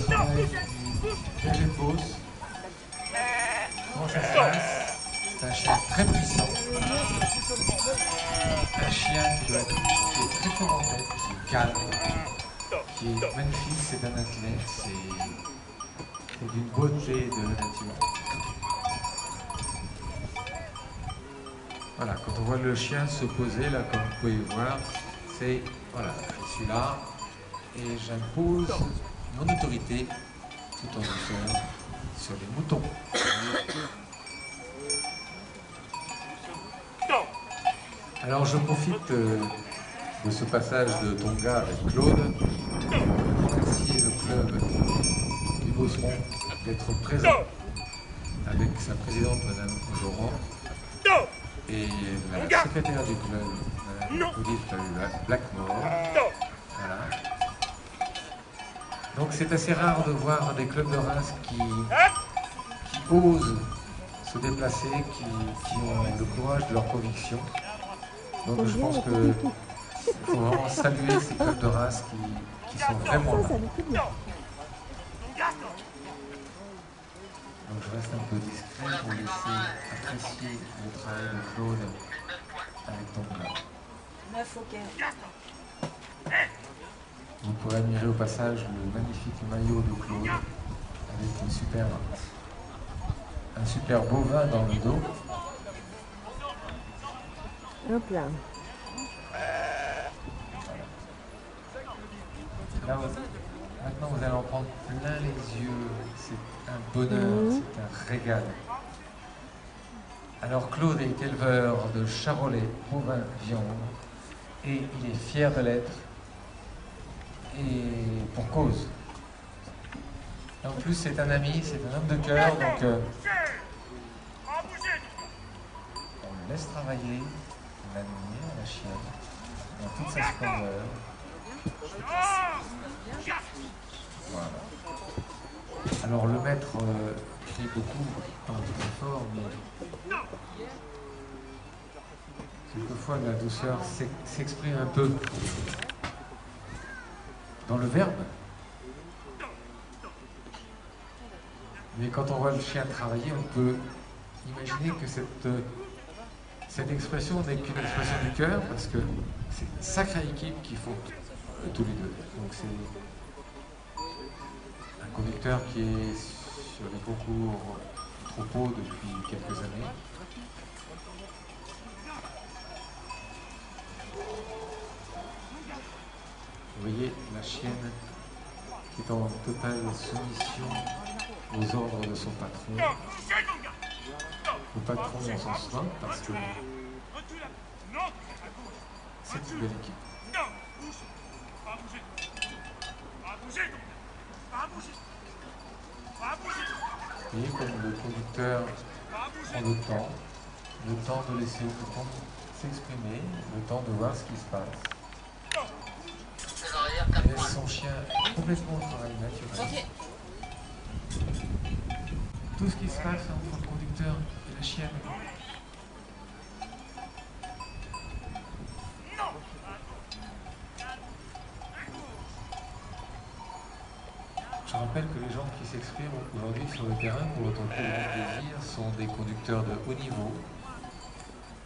travail du berger de Beauce. Comment ça se passe? C'est un chien très puissant. Un chien qui est très fort en tête, qui est calme, qui est magnifique, c'est un athlète, c'est d'une beauté de la nature. Voilà, quand on voit le chien se poser, là, comme vous pouvez voir, c'est, voilà, je suis là et j'impose mon autorité tout en douceur sur les moutons. Alors je profite de ce passage de Tonga avec Claude pour remercier le club du Beauceron d'être présent avec sa présidente Madame Joran et la secrétaire du club Madame Odile Blackmore. Voilà. Donc c'est assez rare de voir des clubs de Reims qui osent se déplacer, qui ont le courage de leurs convictions. Donc je pense qu'il faut vraiment saluer ces clubs de Reims qui sont vraiment là. Donc je reste un peu discret pour laisser apprécier le travail de Claude avec Tonga. 9 au quai. Vous pourrez admirer au passage le magnifique maillot de Claude avec un super bovin dans le dos. Hop là. Là, maintenant vous allez en prendre plein les yeux. C'est un bonheur, c'est un régal. Alors Claude est éleveur de charolais, bovins, viande, et il est fier de l'être, et pour cause. Et en plus c'est un ami, c'est un homme de cœur, donc on le laisse travailler, on l'admire, la chienne, dans toute sa splendeur. Voilà. Alors le maître crie beaucoup, un petit peu fort, mais quelquefois la douceur s'exprime un peu dans le verbe. Mais quand on voit le chien travailler, on peut imaginer que cette expression n'est qu'une expression du cœur, parce que c'est une sacrée équipe qui font tous les deux. Donc c'est un conducteur qui est sur les concours troupeaux depuis quelques années. Vous voyez la chienne qui est en totale soumission aux ordres de son patron. Le patron en s'en souvient parce que c'est une belle équipe. Vous voyez comme le conducteur prend le temps de laisser le mouton s'exprimer, le temps de voir ce qui se passe. Il laisse son chien complètement au travail naturel. Tout ce qui se passe entre le conducteur et la chienne. Je rappelle que les gens qui s'expriment aujourd'hui sur le terrain pour votre plus grand plaisir sont des conducteurs de haut niveau,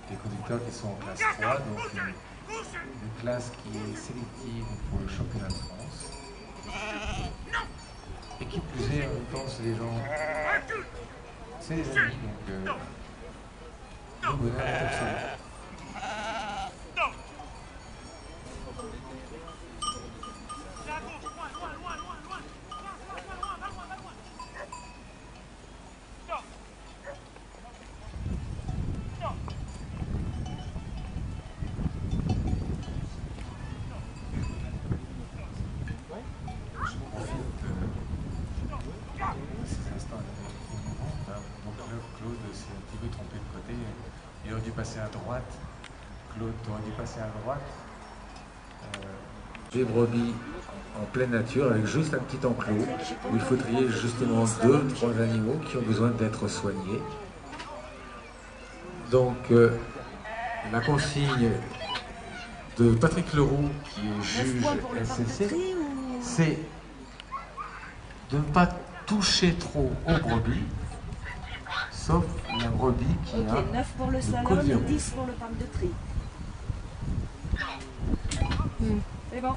des conducteurs qui sont en classe 3, donc une classe qui est sélective pour le championnat de France. Et qui plus est, en même temps, c'est des gens, c'est des amis, donc le bonheur est absolu. Il aurait dû passer à droite. Claude aurait dû passer à droite. Des brebis en pleine nature avec juste un petit enclos où il faudrait justement 2-3 animaux qui ont besoin d'être soignés. Donc la consigne de Patrick Leroux, qui est juge SCC, c'est de ne pas toucher trop aux brebis, sauf la brebis qui a Ok, 9 pour le salon collier et rouge. 10 pour le pomme de tri. C'est bon.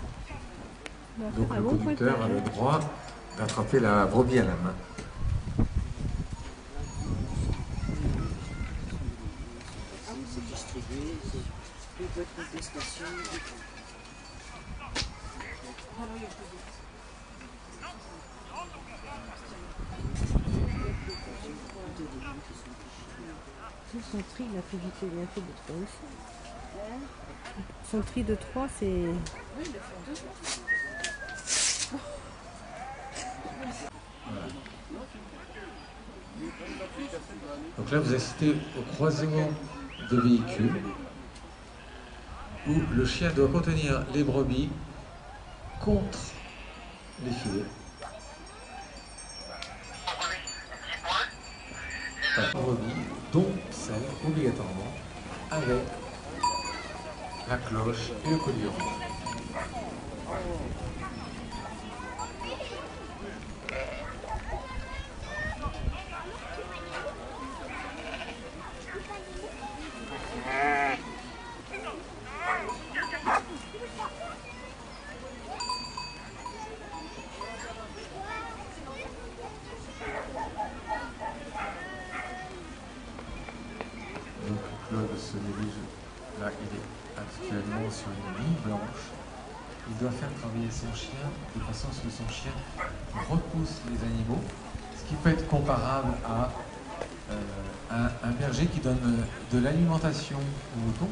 On va Donc faire un le bon conducteur a pointage. le droit d'attraper la brebis à la main. C'est distribué, c'est plus de contestation. Son tri, il a fait vite, il a fait de 3 aussi. Son tri de 3, c'est... Donc là, vous assistez au croisement de véhicules où le chien doit contenir les brebis contre les filets. Enfin, brebis, dont celle obligatoirement avec la cloche et le collier rouge. Donc Claude se dirige, là il est actuellement sur une ligne blanche. Il doit faire travailler son chien de façon à ce que son chien repousse les animaux, ce qui peut être comparable à un berger qui donne de l'alimentation aux moutons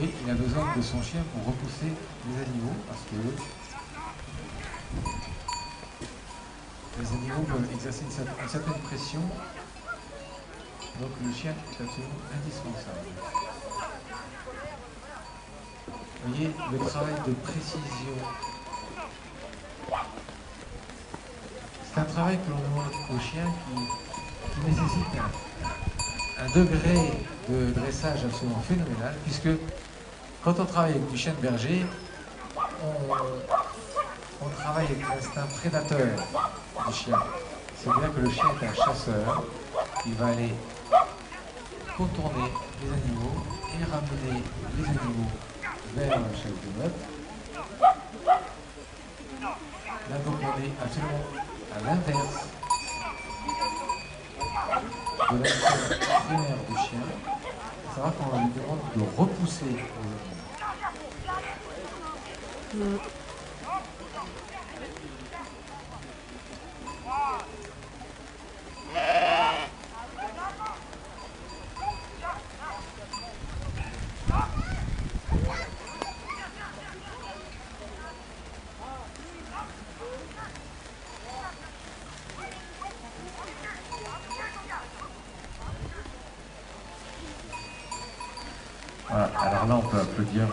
et il a besoin de son chien pour repousser les animaux parce que les animaux peuvent exercer une certaine pression. Donc le chien est absolument indispensable. Vous voyez, le travail de précision, c'est un travail que l'on demande au chien qui nécessite un degré de dressage absolument phénoménal, puisque quand on travaille avec du chien de berger, on travaille avec l'instinct prédateur du chien. C'est-à-dire que le chien est un chasseur, il va aller contourner les animaux et ramener les animaux vers le chef de meute. Là donc on est absolument à l'inverse de l'instinct primaire du chien, à savoir qu'on lui demande de repousser les animaux. Voilà, alors là on peut applaudir.